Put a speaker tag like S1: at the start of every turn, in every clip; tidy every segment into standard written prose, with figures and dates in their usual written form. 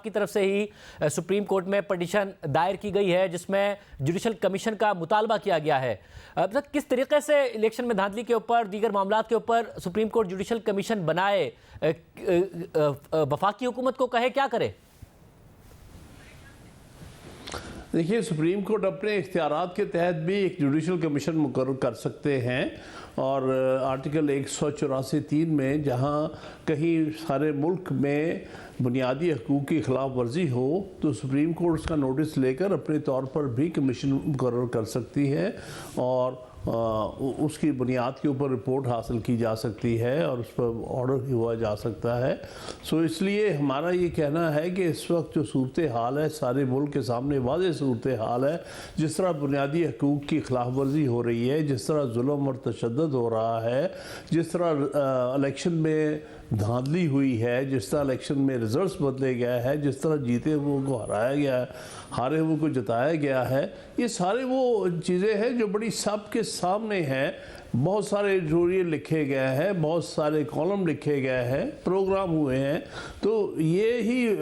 S1: आपकी तरफ से ही सुप्रीम कोर्ट में पिटीशन दायर की गई है जिसमें जुडिशल कमीशन का मुतालबा किया गया है। अब किस तरीके से इलेक्शन में धांधली के ऊपर, दीगर मामलात के ऊपर सुप्रीम कोर्ट जुडिशल कमीशन बनाए, वफाकी हुकूमत को कहे क्या करे?
S2: देखिए, सुप्रीम कोर्ट अपने इख्तियारात के तहत भी एक जुडिशल कमीशन मुकर्रर कर सकते हैं और आर्टिकल 184(3) में जहां कहीं सारे मुल्क में बुनियादी हकूक़ की खिलाफ वर्जी हो तो सुप्रीम कोर्ट उसका नोटिस लेकर अपने तौर पर भी कमीशन मुकर्रर कर सकती है और उसकी बुनियाद के ऊपर रिपोर्ट हासिल की जा सकती है और उस पर ऑर्डर हुआ जा सकता है। सो इसलिए हमारा ये कहना है कि इस वक्त जो सूरत हाल है सारे मुल्क के सामने वाज़ेह सूरत हाल है। जिस तरह बुनियादी हकूक़ की खिलाफ वर्जी हो रही है, जिस तरह जुल्म और तशद्दुद हो रहा है, जिस तरह इलेक्शन में धांधली हुई है, जिस तरह इलेक्शन में रिजल्ट्स बदले गया है, जिस तरह जीते हुए को हराया गया है, हारे हुए को जिताया गया है, ये सारे वो चीज़ें हैं जो बड़ी सबके सामने हैं। बहुत सारे एडिटोरियल लिखे गए हैं, बहुत सारे कॉलम लिखे गए हैं, प्रोग्राम हुए हैं। तो ये ही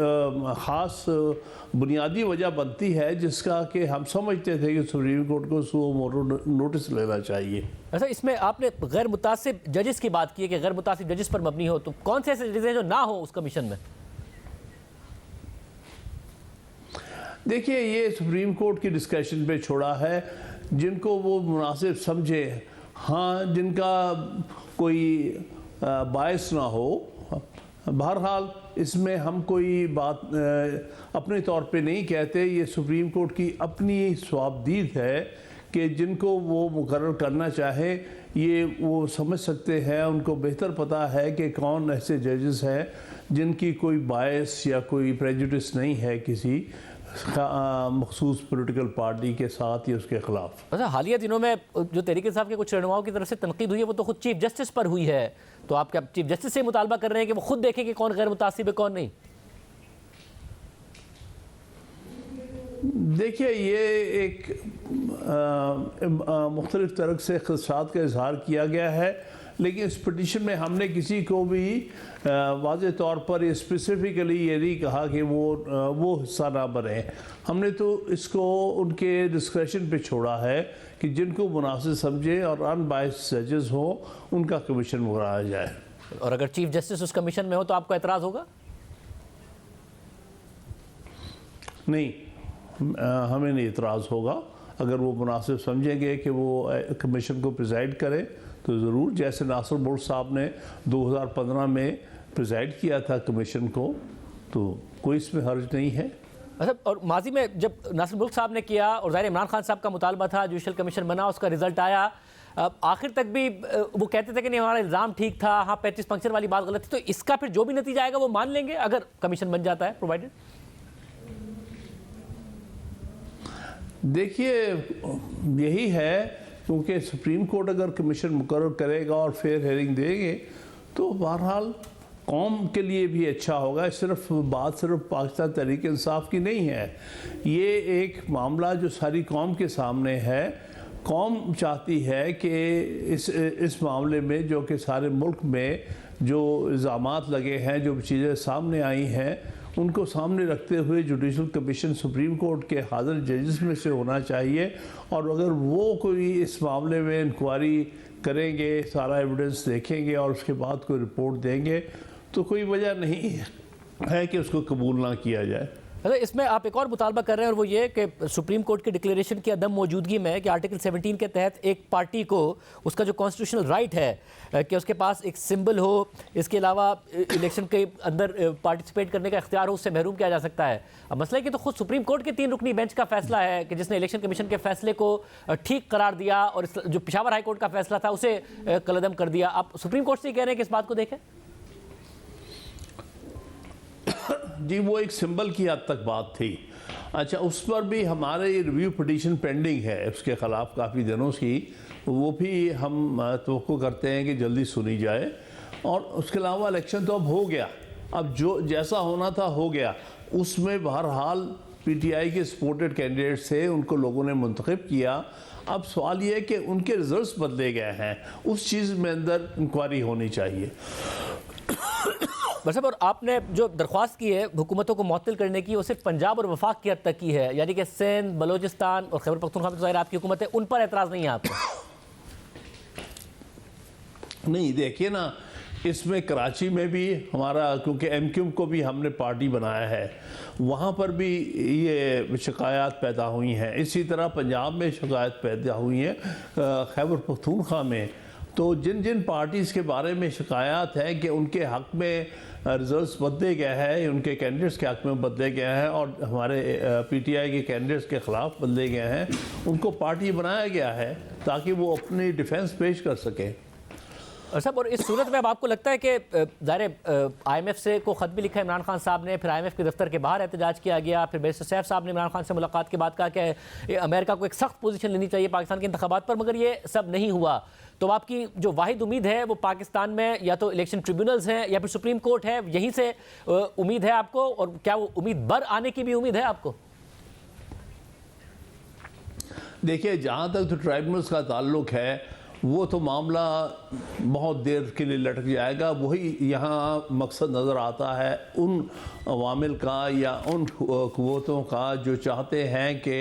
S2: ख़ास बुनियादी वजह बनती है जिसका कि हम समझते थे कि सुप्रीम कोर्ट को सो मोटो नोटिस लेना चाहिए।
S1: अच्छा, इसमें आपने गैर मुतासिब जजेस की बात की है कि गैर मुतासिब जजेस पर मबनी हो, तो कौन से ऐसे जजेस हैं जो ना हो उस कमीशन में?
S2: देखिए, ये सुप्रीम कोर्ट की डिस्कशन पे छोड़ा है, जिनको वो मुनासिब समझे। हाँ, जिनका कोई बायस ना हो। बहरहाल इसमें हम कोई बात अपने तौर पे नहीं कहते, ये सुप्रीम कोर्ट की अपनी स्वाबदीद है कि जिनको वो मुकर्रर करना चाहे ये वो समझ सकते हैं। उनको बेहतर पता है कि कौन ऐसे जजेस हैं जिनकी कोई बायस या कोई प्रेजुडिस नहीं है किसी मखसूस पॉलिटिकल पार्टी के साथ या उसके खिलाफ।
S1: अच्छा, हालिया दिनों में जो तहरीक इंसाफ के कुछ रहनुमाओं की तरफ से तनकीद हुई है वो तो खुद चीफ जस्टिस पर हुई है, तो आप क्या चीफ जस्टिस से मुतालबा कर रहे हैं कि वो खुद देखें कि कौन गैर मुतासिब है कौन नहीं?
S2: देखिए, ये एक मुख्तलिफ तरह से ख़दशात का इजहार किया गया है, लेकिन इस पिटीशन में हमने किसी को भी वाज़ेह तौर पर ये स्पेसिफ़िकली ये नहीं कहा कि वो हिस्सा ना बने। हमने तो इसको उनके डिस्क्रेशन पे छोड़ा है कि जिनको मुनासिब समझे और अनबायस्ड जजेस हो उनका कमीशन बनाया जाए।
S1: और अगर चीफ जस्टिस उस कमीशन में हो तो आपको एतराज़ होगा?
S2: नहीं, हमें नहीं एतराज़ होगा। अगर वो मुनासिब समझेंगे कि वो कमीशन को प्रिजाइड करें तो ज़रूर, जैसे नासिर मुल्क साहब ने 2015 में प्रिजाइड किया था कमीशन को, तो कोई इसमें हर्ज नहीं है।
S1: अच्छा, और माजी में जब नासिर मुल्क साहब ने किया और ज़ाहिर इमरान खान साहब का मुतालबा था, जुडिशल कमीशन बना, उसका रिजल्ट आया, आखिर तक भी वो कहते थे कि नहीं हमारा इल्ज़ाम ठीक था, हाँ 35 पंक्चर वाली बात गलत थी, तो इसका फिर जो भी नतीजा आएगा वो मान लेंगे अगर कमीशन बन जाता है प्रोवाइडेड?
S2: देखिए, यही है क्योंकि सुप्रीम कोर्ट अगर कमीशन मुकर्रर करेगा और फेयर हेयरिंग देंगे तो बहरहाल कौम के लिए भी अच्छा होगा। सिर्फ पाकिस्तान तहरीक इंसाफ की नहीं है, ये एक मामला जो सारी कौम के सामने है। कौम चाहती है कि इस मामले में जो कि सारे मुल्क में जो इल्ज़ामात लगे हैं, जो चीज़ें सामने आई हैं, उनको सामने रखते हुए जुडिशल कमीशन सुप्रीम कोर्ट के हाज़िर जजेस में से होना चाहिए। और अगर वो कोई इस मामले में इंक्वायरी करेंगे, सारा एविडेंस देखेंगे और उसके बाद कोई रिपोर्ट देंगे तो कोई वजह नहीं है कि उसको कबूल ना किया जाए।
S1: अच्छा, इसमें आप एक और मुतालबा कर रहे हैं और वो ये कि सुप्रीम कोर्ट की डिक्लेरेशन की अदम मौजूदगी में कि आर्टिकल 17 के तहत एक पार्टी को उसका जो कॉन्स्टिट्यूशनल राइट है कि उसके पास एक सिंबल हो, इसके अलावा इलेक्शन के अंदर पार्टिसिपेट करने का इख्तियार हो, उससे महरूम किया जा सकता है। अब मसला है कि तो खुद सुप्रीम कोर्ट के 3 रुकनी बेंच का फैसला है कि जिसने इलेक्शन कमीशन के फैसले को ठीक करार दिया और जो पेशावर हाई कोर्ट का फैसला था उसे कलअदम कर दिया। आप सुप्रीम कोर्ट से कह रहे हैं कि इस बात को देखें?
S2: जी, वो एक सिंबल की हद तक बात थी। अच्छा, उस पर भी हमारे रिव्यू पिटीशन पेंडिंग है उसके ख़िलाफ़ काफ़ी दिनों की, वो भी हम तवक्को करते हैं कि जल्दी सुनी जाए। और उसके अलावा इलेक्शन तो अब हो गया, अब जो जैसा होना था हो गया। उसमें बहरहाल पीटीआई के सपोर्टेड कैंडिडेट थे, उनको लोगों ने मुंतखब किया। अब सवाल ये है कि उनके रिजल्ट्स बदले गए हैं, उस चीज़ में अंदर इंक्वायरी होनी चाहिए।
S1: साहब, और आपने जो दरख्वास्त की है हुकूमतों को मुअत्तल करने की, वो सिर्फ पंजाब और वफाक की हद तक की है, यानी कि सिंध, बलोचिस्तान और खैबर पख्तूनख्वा में तो ज़ाहिर आपकी हुकूमत है, उन पर एतराज़ नहीं है आपको?
S2: नहीं, देखिए ना, इसमें कराची में भी हमारा, क्योंकि एमक्यूएम को भी हमने पार्टी बनाया है, वहाँ पर भी ये शिकायत पैदा हुई हैं। इसी तरह पंजाब में शिकायत पैदा हुई है, खैबर पख्तूनख्वा में। तो जिन जिन पार्टीज़ के बारे में शिकायत है कि उनके हक़ में रिजल्ट्स बदले गए हैं, उनके कैंडिडेट्स के हक़ में बदले गए हैं और हमारे पीटीआई के कैंडिडेट्स के ख़िलाफ़ बदले गए हैं, उनको पार्टी बनाया गया है ताकि वो अपनी डिफेंस पेश कर सकें।
S1: और साहब, और इस सूरत में अब आपको लगता है कि ज़ाहिर IMF से को ख़त भी लिखा है इमरान खान साहब ने, फिर IMF के दफ्तर के बाहर एहतजाज किया गया, फिर बैरिस्टर सैफ साहब ने इमरान खान से मुलाकात के बाद कहा कि अमेरिका को एक सख्त पोजीशन लेनी चाहिए पाकिस्तान के इंतखाबात पर, मगर ये सब नहीं हुआ। तो आपकी जो वाहिद उम्मीद है वो पाकिस्तान में या तो इलेक्शन ट्रिब्यूनल्स हैं या फिर सुप्रीम कोर्ट है, यहीं से उम्मीद है आपको? और क्या वो उम्मीद बर आने की भी उम्मीद है आपको?
S2: देखिए, जहाँ तक तो ट्राइब्यूनल्स का ताल्लुक है, वो तो मामला बहुत देर के लिए लटक जाएगा। वही यहाँ मकसद नज़र आता है उन अवामिल का या उन क़ुव्वतों का जो चाहते हैं कि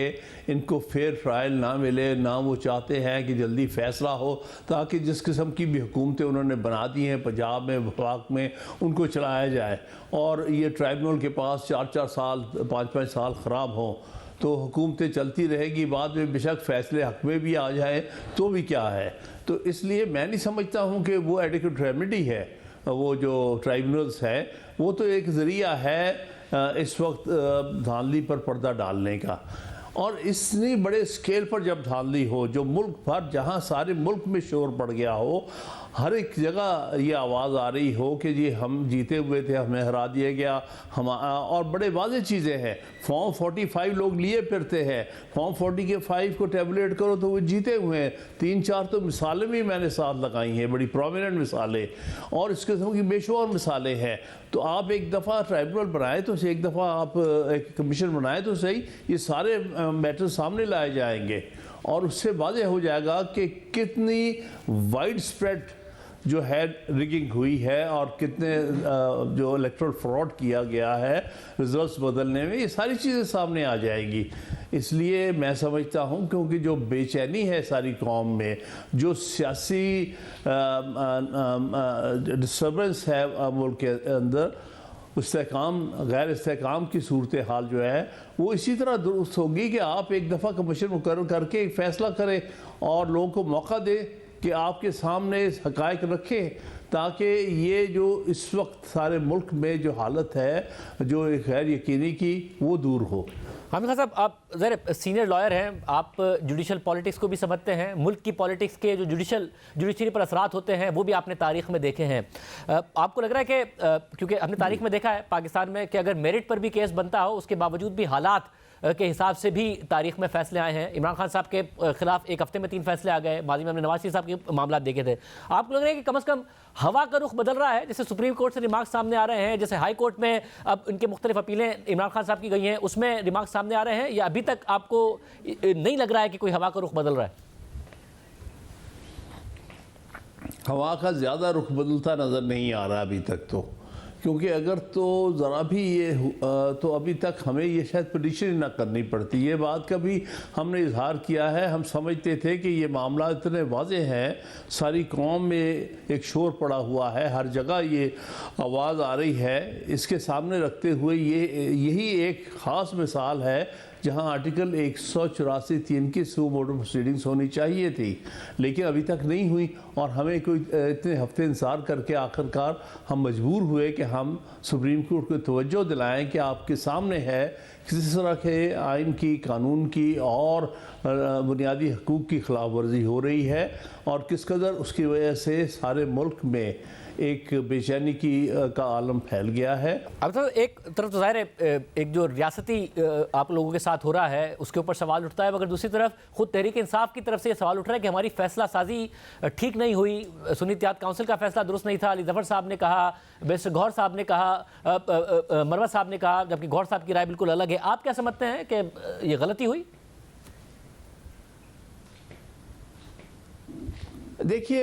S2: इनको फेयर ट्रायल ना मिले, ना वो चाहते हैं कि जल्दी फ़ैसला हो, ताकि जिस किस्म की भी हुकूमतें उन्होंने बना दी हैं पंजाब में, वफाक में, उनको चलाया जाए और ये ट्राइब्यूनल के पास 4-4 साल, 5-5 साल ख़राब हों तो हुकूमतें चलती रहेगी। बाद में बेशक फ़ैसले हक़ में भी आ जाए तो भी क्या है। तो इसलिए मैं नहीं समझता हूँ कि वो एडिक्वेट रेमेडी है। वो जो ट्राइब्यूनल्स है वो तो एक ज़रिया है इस वक्त धांधली पर पर्दा डालने का, और इतनी बड़े स्केल पर जब धांधली हो, जो मुल्क भर, जहाँ सारे मुल्क में शोर पड़ गया हो, हर एक जगह ये आवाज़ आ रही हो कि जी हम जीते हुए थे, हमें हरा दिया गया, हम, और बड़े वाज़ेह चीज़ें हैं। फॉर्म 45 लोग लिए फिरते हैं, फॉर्म 45 को टेबलेट करो तो वो जीते हुए हैं। 3-4 तो मिसालें भी मैंने साथ लगाई हैं, बड़ी प्रोमिनेंट मिसालें, और इस किस्म की बेशुमार मिसालें हैं। तो आप एक दफ़ा ट्राइब्यूनल बनाए तो एक दफ़ा आप एक कमीशन बनाए तो सही, ये सारे मैटर सामने लाए जाएंगे और उससे वाज़ेह हो जाएगा कि कितनी वाइड स्प्रेड जो है रिगिंग हुई है और कितने जो इलेक्ट्रल फ्रॉड किया गया है रिजल्ट्स बदलने में, ये सारी चीज़ें सामने आ जाएंगी। इसलिए मैं समझता हूँ, क्योंकि जो बेचैनी है सारी कौम में, जो सियासी डिस्टर्बेंस है मुल्क के अंदर, इस्तेहकाम, गैर इस्तेहकाम की सूरत हाल जो है वो इसी तरह दुरुस्त होगी कि आप एक दफ़ा कमीशन मुकर्रर करके एक फ़ैसला करें और लोगों को मौका दें कि आपके सामने हक़ाइक़ रखें, ताकि ये जो इस वक्त सारे मुल्क में जो हालत है, जो गैर यकीनी की, वो दूर हो।
S1: हामिद खान साहब, आप ज़रा सीनियर लॉयर हैं, आप जुडिशल पॉलिटिक्स को भी समझते हैं, मुल्क की पॉलिटिक्स के जो जुडिशरी पर असरात होते हैं वो भी आपने तारीख़ में देखे हैं। आपको लग रहा है कि क्योंकि हमने तारीख़ में देखा है पाकिस्तान में कि अगर मेरिट पर भी केस बनता हो, उसके बावजूद भी हालात के हिसाब से भी तारीख में फ़ैसले आए हैं। इमरान खान साहब के ख़िलाफ़ एक हफ़्ते में 3 फैसले आ गए, माजी में हमने नवाज शरीफ साहब के मामला देखे थे। आपको लग रहा है कि कम से कम हवा का रुख बदल रहा है? जैसे सुप्रीम कोर्ट से रिमार्क सामने आ रहे हैं, जैसे हाई कोर्ट में अब इनके मुख्तलिफ अपीलें इमरान खान साहब की गई हैं, उसमें रिमार्क सामने आ रहे हैं, या अभी तक आपको नहीं लग रहा है कि कोई हवा का रुख बदल रहा है?
S2: हवा का ज़्यादा रुख बदलता नज़र नहीं आ रहा अभी तक तो, क्योंकि अगर तो ज़रा भी ये तो अभी तक हमें ये शायद प्रेडिक्शन ना करनी पड़ती। ये बात का भी हमने इजहार किया है। हम समझते थे कि ये मामला इतने वाज़ेह है, सारी कौम में एक शोर पड़ा हुआ है, हर जगह ये आवाज़ आ रही है। इसके सामने रखते हुए यही एक ख़ास मिसाल है जहां आर्टिकल 184(3) की सू मोटो प्रोसीडिंग्स होनी चाहिए थी, लेकिन अभी तक नहीं हुई और हमें कोई इतने हफ्ते इंतज़ार करके आखिरकार हम मजबूर हुए कि हम सुप्रीम कोर्ट को तवज्जो दिलाएं कि आपके सामने है किस तरह के आइन की, कानून की और बुनियादी हकूक़ की खिलाफ वर्जी हो रही है और किस कदर उसकी वजह से सारे मुल्क में एक बेचैनी की का आलम फैल गया है।
S1: अब तो एक तरफ तो ज़ाहिर है एक जो रियासती आप लोगों के साथ हो रहा है उसके ऊपर सवाल उठता है, मगर दूसरी तरफ खुद तहरीक इंसाफ की तरफ से ये सवाल उठ रहा है कि हमारी फैसला साजी ठीक नहीं हुई, सुन्नी इत्तेहाद काउंसिल का फैसला दुरुस्त नहीं था। अली ज़फ़र साहब ने कहा, बैरिस्टर गौहर साहब ने कहा, मरवा साहब ने कहा, जबकि गौहर साहब की राय बिल्कुल अलग है। आप क्या समझते हैं कि ये गलती हुई?
S2: देखिए,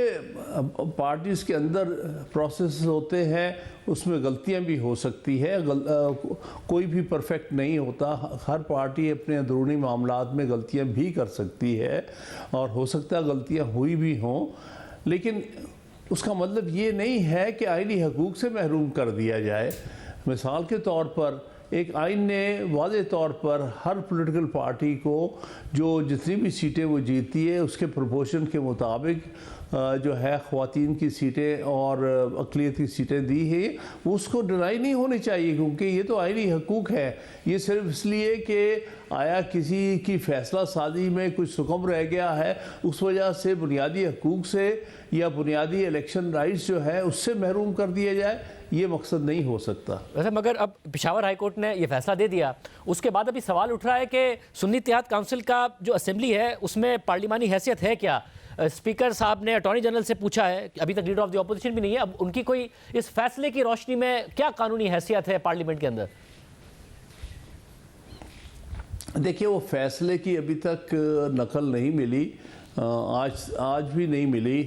S2: पार्टीज के अंदर प्रोसेस होते हैं, उसमें गलतियां भी हो सकती है। कोई भी परफेक्ट नहीं होता। हर पार्टी अपने अंदरूनी मामलात में गलतियां भी कर सकती है और हो सकता है गलतियां हुई भी हों, लेकिन उसका मतलब ये नहीं है कि आईनी हकूक़ से महरूम कर दिया जाए। मिसाल के तौर पर एक आइन ने वाज़े तौर पर हर पॉलिटिकल पार्टी को जो जितनी भी सीटें वो जीतती है उसके प्रोपोर्शन के मुताबिक जो है ख़वातीन की सीटें और अक़लियत की सीटें दी है, उसको डिनाई नहीं होनी चाहिए, क्योंकि ये तो आईनी हकूक़ है। ये सिर्फ इसलिए कि आया किसी की फ़ैसला साजी में कुछ सुकम रह गया है, उस वजह से बुनियादी हकूक़ से या बुनियादी इलेक्शन राइट्स जो है उससे महरूम कर दिया जाए, ये मकसद नहीं हो सकता।
S1: वैसे मगर अब पेशावर हाई कोर्ट ने ये फैसला दे दिया, उसके बाद अभी सवाल उठ रहा है कि सुन्नी इत्तेहाद काउंसिल का जो असेंबली है उसमें पार्लिमानी हैसियत है क्या? स्पीकर साहब ने अटॉर्नी जनरल से पूछा है, अभी तक लीडर ऑफ द अपोजिशन भी नहीं है, अब उनकी कोई इस फैसले की रोशनी में क्या कानूनी हैसियत है पार्लियामेंट के अंदर?
S2: देखिए, वो फैसले की अभी तक नकल नहीं मिली, आज भी नहीं मिली।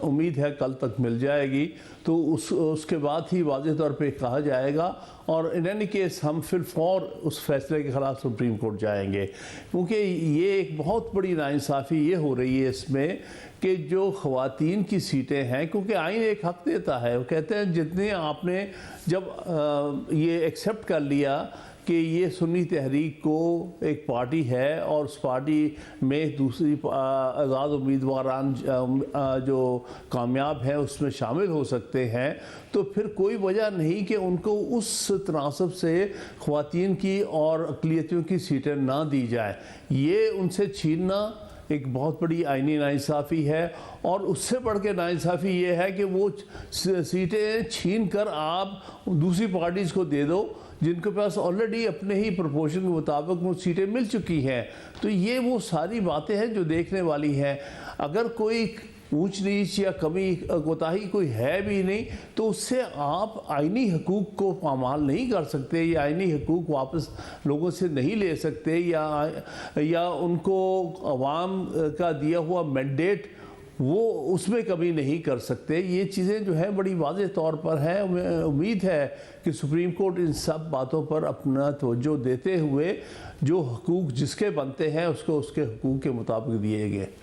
S2: उम्मीद है कल तक मिल जाएगी, तो उसके बाद ही वाज़े तौर पे कहा जाएगा और इन एनी केस हम फिर फौर उस फैसले के ख़िलाफ़ सुप्रीम कोर्ट जाएंगे, क्योंकि ये एक बहुत बड़ी नाइंसाफ़ी ये हो रही है इसमें कि जो ख़वातीन की सीटें हैं, क्योंकि आइन एक हक़ देता है, वो कहते हैं जितने आपने जब ये एक्सेप्ट कर लिया कि ये सुन्नी तहरीक को एक पार्टी है और उस पार्टी में दूसरी आज़ाद उम्मीदवारान जो कामयाब हैं उसमें शामिल हो सकते हैं, तो फिर कोई वजह नहीं कि उनको उस तनासब से ख़वातीन की और अक़लियतियों की सीटें ना दी जाए। ये उनसे छीनना एक बहुत बड़ी आइनी नाइंसाफ़ी है और उससे बढ़ के नाइंसाफ़ी ये है कि वो सीटें छीन कर आप दूसरी पार्टीज़ को दे दो जिनके पास ऑलरेडी अपने ही प्रोपोर्शन के मुताबिक वो सीटें मिल चुकी हैं। तो ये वो सारी बातें हैं जो देखने वाली हैं। अगर कोई ऊंच नीच या कमी कोताही कोई है भी नहीं, तो उससे आप आइनी हकूक़ को पामाल नहीं कर सकते या आइनी हकूक़ वापस लोगों से नहीं ले सकते या उनको अवाम का दिया हुआ मैंडेट वो उसमें कमी नहीं कर सकते। ये चीज़ें जो है बड़ी वाज़े तौर पर है। उम्मीद है कि सुप्रीम कोर्ट इन सब बातों पर अपना तवज्जो देते हुए जो हकूक़ जिसके बनते हैं उसको उसके हकूक़ के मुताबिक दिए गए।